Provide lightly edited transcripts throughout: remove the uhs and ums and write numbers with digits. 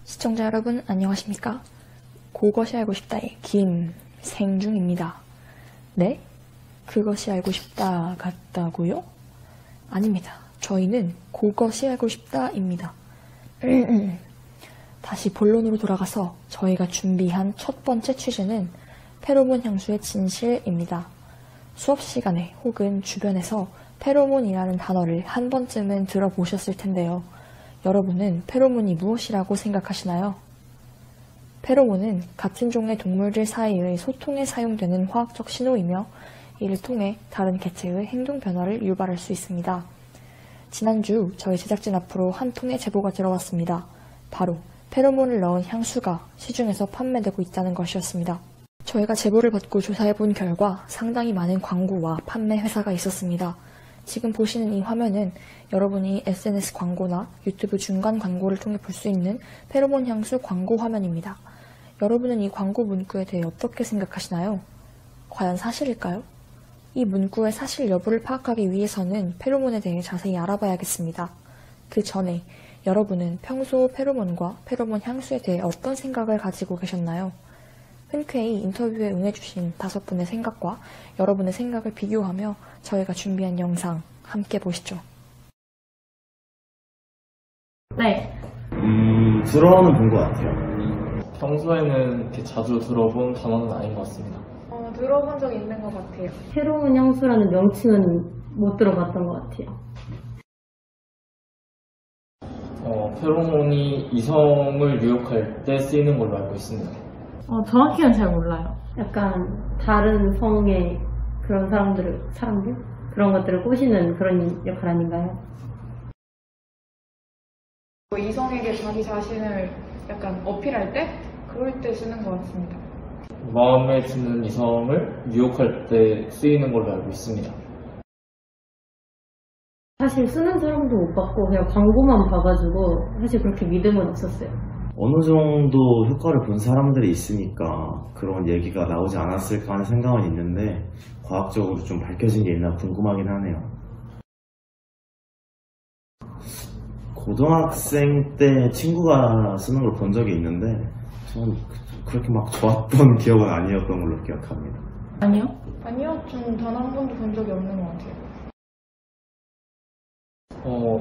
시청자 여러분 안녕하십니까? 그것이 알고 싶다의 김생중입니다. 네? 그것이 알고 싶다 같다고요? 아닙니다. 저희는 그것이 알고 싶다입니다. 다시 본론으로 돌아가서 저희가 준비한 첫 번째 취재는 페로몬 향수의 진실입니다. 수업 시간에 혹은 주변에서 페로몬이라는 단어를 한 번쯤은 들어보셨을 텐데요. 여러분은 페로몬이 무엇이라고 생각하시나요? 페로몬은 같은 종의 동물들 사이의 소통에 사용되는 화학적 신호이며 이를 통해 다른 개체의 행동 변화를 유발할 수 있습니다. 지난주 저희 제작진 앞으로 한 통의 제보가 들어왔습니다. 바로 페로몬을 넣은 향수가 시중에서 판매되고 있다는 것이었습니다. 저희가 제보를 받고 조사해본 결과 상당히 많은 광고와 판매 회사가 있었습니다. 지금 보시는 이 화면은 여러분이 SNS 광고나 유튜브 중간 광고를 통해 볼 수 있는 페로몬 향수 광고 화면입니다. 여러분은 이 광고 문구에 대해 어떻게 생각하시나요? 과연 사실일까요? 이 문구의 사실 여부를 파악하기 위해서는 페로몬에 대해 자세히 알아봐야겠습니다. 그 전에 여러분은 평소 페로몬과 페로몬 향수에 대해 어떤 생각을 가지고 계셨나요? 흔쾌히 인터뷰에 응해주신 5분의 생각과 여러분의 생각을 비교하며 저희가 준비한 영상 함께 보시죠. 네. 들어는 본 것 같아요. 평소에는 이렇게 자주 들어본 단어는 아닌 것 같습니다. 들어본 적 있는 것 같아요. 페로몬 향수라는 명칭은 못 들어봤던 것 같아요. 페로몬이 이성을 유혹할 때 쓰이는 걸로 알고 있습니다. 정확히는 잘 몰라요. 약간 다른 성의 그런 사람들? 그런 것들을 꼬시는 그런 역할 아닌가요? 이성에게 자기 자신을 약간 어필할 때? 그럴 때 쓰는 것 같습니다. 마음에 드는 이성을 유혹할 때 쓰이는 걸로 알고 있습니다. 사실 쓰는 사람도 못 봤고 그냥 광고만 봐가지고 사실 그렇게 믿음은 없었어요. 어느 정도 효과를 본 사람들이 있으니까 그런 얘기가 나오지 않았을까 하는 생각은 있는데 과학적으로 좀 밝혀진 게 있나 궁금하긴 하네요. 고등학생 때 친구가 쓰는 걸 본 적이 있는데 저는 그렇게 막 좋았던 기억은 아니었던 걸로 기억합니다. 아니요, 전 단 한 번도 본 적이 없는 것 같아요.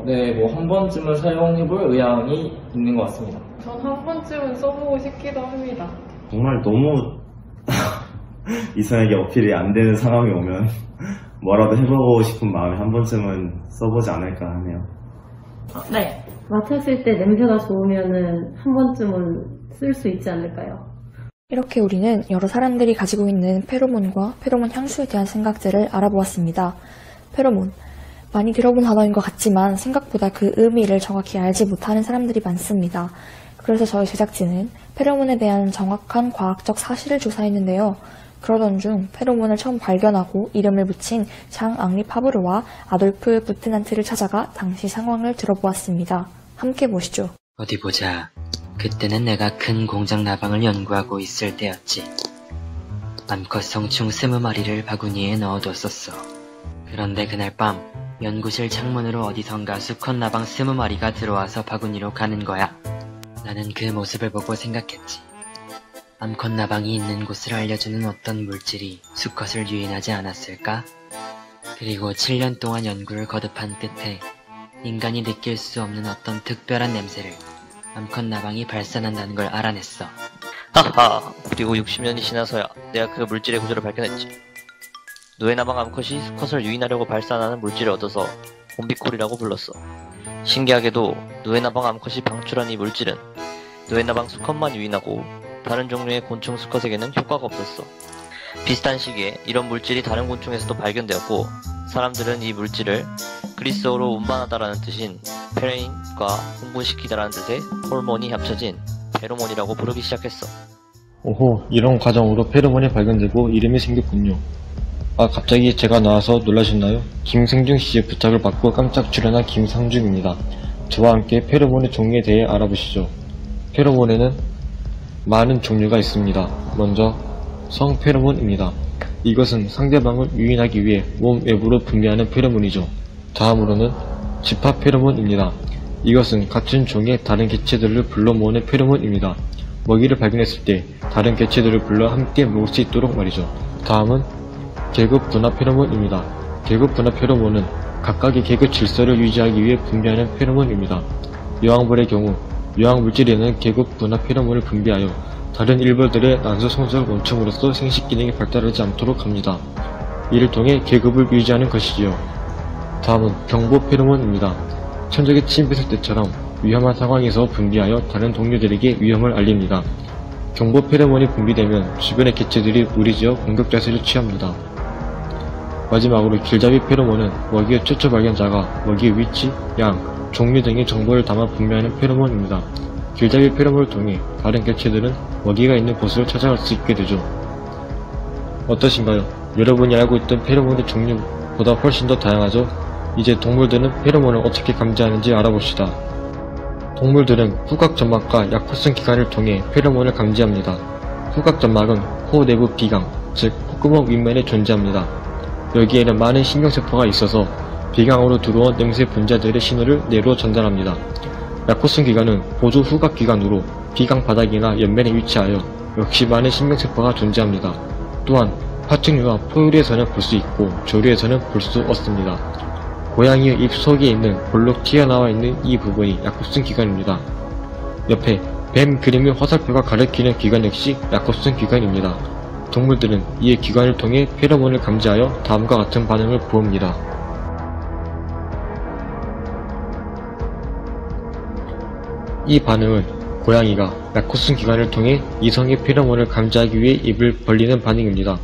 네, 한 번쯤은 사용해볼 의향이 있는 것 같습니다. 전 한 번쯤은 써보고 싶기도 합니다. 정말 너무 이성에게 어필이 안 되는 상황이 오면 뭐라도 해보고 싶은 마음에 한 번쯤은 써보지 않을까 하네요. 네. 맡았을 때 냄새가 좋으면은 한 번쯤은 쓸 수 있지 않을까요? 이렇게 우리는 여러 사람들이 가지고 있는 페로몬과 페로몬 향수에 대한 생각들을 알아보았습니다. 페로몬. 많이 들어본 단어인 것 같지만 생각보다 그 의미를 정확히 알지 못하는 사람들이 많습니다. 그래서 저희 제작진은 페로몬에 대한 정확한 과학적 사실을 조사했는데요. 그러던 중 페로몬을 처음 발견하고 이름을 붙인 장 앙리 파브르와 아돌프 부트난트를 찾아가 당시 상황을 들어보았습니다. 함께 보시죠. 어디 보자. 그때는 내가 큰 공장 나방을 연구하고 있을 때였지. 암컷 성충 20마리를 바구니에 넣어뒀었어. 그런데 그날 밤 연구실 창문으로 어디선가 수컷 나방 20마리가 들어와서 바구니로 가는 거야. 나는 그 모습을 보고 생각했지. 암컷 나방이 있는 곳을 알려주는 어떤 물질이 수컷을 유인하지 않았을까? 그리고 7년 동안 연구를 거듭한 끝에 인간이 느낄 수 없는 어떤 특별한 냄새를 암컷 나방이 발산한다는 걸 알아냈어. 하하, 그리고 60년이 지나서야 내가 그 물질의 구조를 발견했지. 노예나방 암컷이 수컷을 유인하려고 발산하는 물질을 얻어서 봄비콜이라고 불렀어. 신기하게도 노예나방 암컷이 방출한 이 물질은 노예나방 수컷만 유인하고 다른 종류의 곤충 수컷에게는 효과가 없었어. 비슷한 시기에 이런 물질이 다른 곤충에서도 발견되었고 사람들은 이 물질을 그리스어로 운반하다라는 뜻인 페레인과 흥분시키다라는 뜻의 호르몬이 합쳐진 페로몬이라고 부르기 시작했어. 오호, 이런 과정으로 페로몬이 발견되고 이름이 생겼군요. 아, 갑자기 제가 나와서 놀라셨나요? 김생중 씨의 부탁을 받고 깜짝 출연한 김상중입니다. 저와 함께 페로몬의 종류에 대해 알아보시죠. 페로몬에는 많은 종류가 있습니다. 먼저 성페로몬입니다. 이것은 상대방을 유인하기 위해 몸 외부로 분비하는 페로몬이죠. 다음으로는 집합 페로몬입니다. 이것은 같은 종의 다른 개체들을 불러 모으는 페로몬입니다. 먹이를 발견했을 때 다른 개체들을 불러 함께 먹을 수 있도록 말이죠. 다음은 계급 분화 페로몬입니다. 계급 분화 페로몬은 각각의 계급 질서를 유지하기 위해 분비하는 페로몬입니다. 여왕벌의 경우 여왕물질에는 계급 분화 페로몬을 분비하여 다른 일벌들의 난소 성장을 멈춤으로써 생식 기능이 발달하지 않도록 합니다. 이를 통해 계급을 유지하는 것이지요. 다음은 경보 페로몬입니다. 천적이 침입했을 때처럼 위험한 상황에서 분비하여 다른 동료들에게 위험을 알립니다. 경보 페로몬이 분비되면 주변의 개체들이 무리지어 공격 자세를 취합니다. 마지막으로 길잡이 페로몬은 먹이의 최초 발견자가 먹이의 위치, 양, 종류 등의 정보를 담아 분비하는 페로몬입니다. 길잡이 페로몬을 통해 다른 개체들은 먹이가 있는 곳으로 찾아갈 수 있게 되죠. 어떠신가요? 여러분이 알고 있던 페로몬의 종류보다 훨씬 더 다양하죠? 이제 동물들은 페로몬을 어떻게 감지하는지 알아봅시다. 동물들은 후각점막과 약포성 기관을 통해 페로몬을 감지합니다. 후각점막은 코 내부 비강, 즉 콧구멍 윗면에 존재합니다. 여기에는 많은 신경세포가 있어서 비강으로 들어온 냄새 분자들의 신호를 뇌로 전달합니다. 약포성 기관은 보조 후각기관으로 비강 바닥이나 옆면에 위치하여 역시 많은 신경세포가 존재합니다. 또한 파충류와 포유류에서는 볼 수 있고 조류에서는 볼 수 없습니다. 고양이의 입 속에 있는 볼록 튀어나와 있는 이 부분이 약포성 기관입니다. 옆에 뱀 그림의 화살표가 가리키는 기관 역시 약포성 기관입니다. 동물들은 이의 기관을 통해 페로몬을 감지하여 다음과 같은 반응을 보입니다. 이 반응은 고양이가 약포성 기관을 통해 이성의 페로몬을 감지하기 위해 입을 벌리는 반응입니다.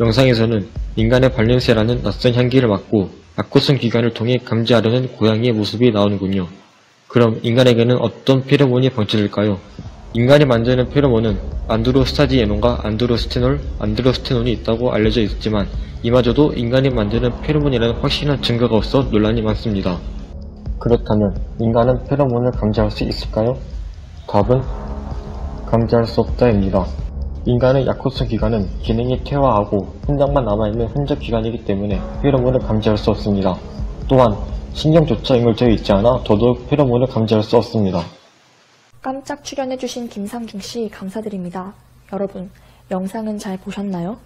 영상에서는 인간의 발냄새라는 낯선 향기를 맡고 약포성 기관을 통해 감지하려는 고양이의 모습이 나오는군요. 그럼 인간에게는 어떤 페로몬이 방출될까요? 인간이 만드는 페로몬은 안드로스타디에논과 안드로스테놀, 안드로스테논이 있다고 알려져 있지만 이마저도 인간이 만드는 페로몬이라는 확실한 증거가 없어 논란이 많습니다. 그렇다면 인간은 페로몬을 감지할 수 있을까요? 답은 감지할 수 없다입니다. 인간의 약포성 기관은 기능이 퇴화하고 흔적만 남아있는 흔적 기관이기 때문에 페로몬을 감지할 수 없습니다. 또한 신경조차 연결되어 있지 않아 더더욱 페로몬을 감지할 수 없습니다. 깜짝 출연해주신 김상중씨 감사드립니다. 여러분, 영상은 잘 보셨나요?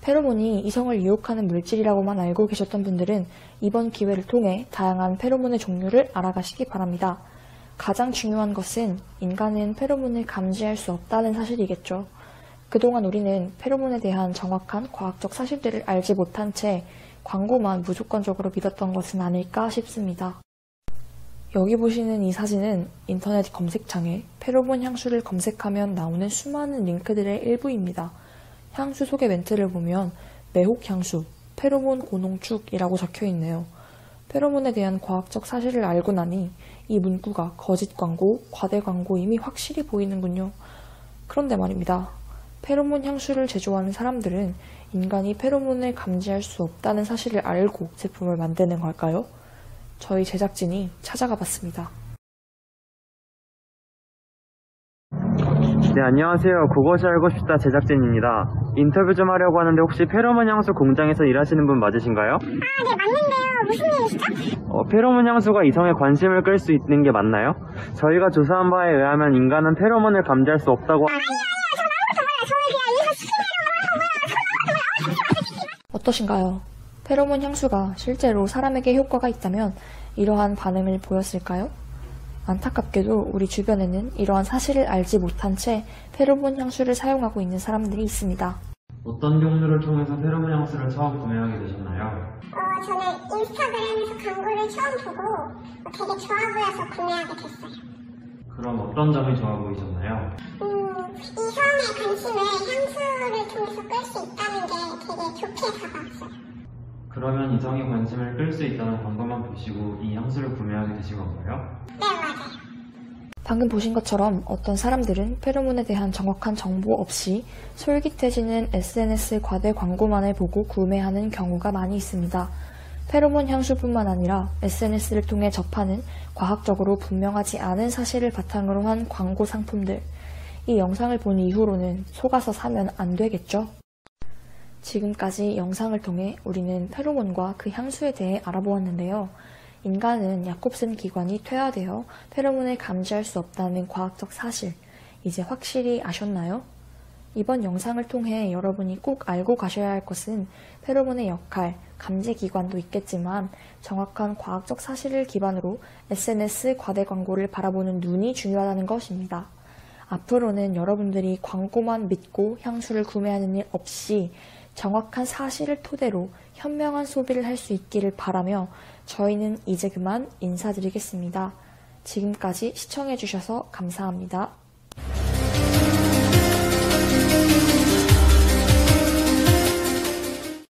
페로몬이 이성을 유혹하는 물질이라고만 알고 계셨던 분들은 이번 기회를 통해 다양한 페로몬의 종류를 알아가시기 바랍니다. 가장 중요한 것은 인간은 페로몬을 감지할 수 없다는 사실이겠죠. 그동안 우리는 페로몬에 대한 정확한 과학적 사실들을 알지 못한 채 광고만 무조건적으로 믿었던 것은 아닐까 싶습니다. 여기 보시는 이 사진은 인터넷 검색창에 페로몬 향수를 검색하면 나오는 수많은 링크들의 일부입니다. 향수 소개 멘트를 보면 매혹 향수, 페로몬 고농축이라고 적혀있네요. 페로몬에 대한 과학적 사실을 알고 나니 이 문구가 거짓 광고, 과대 광고임이 확실히 보이는군요. 그런데 말입니다. 페로몬 향수를 제조하는 사람들은 인간이 페로몬을 감지할 수 없다는 사실을 알고 제품을 만드는 걸까요? 저희 제작진이 찾아가 봤습니다. 네, 안녕하세요. 그것이 알고 싶다 제작진입니다. 인터뷰 좀 하려고 하는데 혹시 페로몬 향수 공장에서 일하시는 분 맞으신가요? 네, 맞는데요. 무슨 일이시죠? 페로몬 향수가 이성의 관심을 끌 수 있는 게 맞나요? 저희가 조사한 바에 의하면 인간은 페로몬을 감지할 수 없다고. 어떠신가요? 페로몬 향수가 실제로 사람에게 효과가 있다면 이러한 반응을 보였을까요? 안타깝게도 우리 주변에는 이러한 사실을 알지 못한 채 페로몬 향수를 사용하고 있는 사람들이 있습니다. 어떤 종류를 통해서 페로몬 향수를 처음 구매하게 되셨나요? 저는 인스타그램에서 광고를 처음 보고 되게 좋아 보여서 구매하게 됐어요. 그럼 어떤 점이 좋아 보이셨나요? 이성의 관심을 향수를 통해서 끌 수 있다는 게 되게 좋게 다가왔어요. 그러면 이성의 관심을 끌 수 있다는 광고만 보시고 이 향수를 구매하게 되신 건가요? 네, 맞아요. 방금 보신 것처럼 어떤 사람들은 페로몬에 대한 정확한 정보 없이 솔깃해지는 SNS 과대 광고만을 보고 구매하는 경우가 많이 있습니다. 페로몬 향수뿐만 아니라 SNS를 통해 접하는 과학적으로 분명하지 않은 사실을 바탕으로 한 광고 상품들. 이 영상을 본 이후로는 속아서 사면 안 되겠죠? 지금까지 영상을 통해 우리는 페로몬과 그 향수에 대해 알아보았는데요. 인간은 야콥슨 기관이 퇴화되어 페로몬을 감지할 수 없다는 과학적 사실, 이제 확실히 아셨나요? 이번 영상을 통해 여러분이 꼭 알고 가셔야 할 것은 페로몬의 역할, 감지 기관도 있겠지만 정확한 과학적 사실을 기반으로 SNS 과대 광고를 바라보는 눈이 중요하다는 것입니다. 앞으로는 여러분들이 광고만 믿고 향수를 구매하는 일 없이 정확한 사실을 토대로 현명한 소비를 할 수 있기를 바라며 저희는 이제 그만 인사드리겠습니다. 지금까지 시청해주셔서 감사합니다.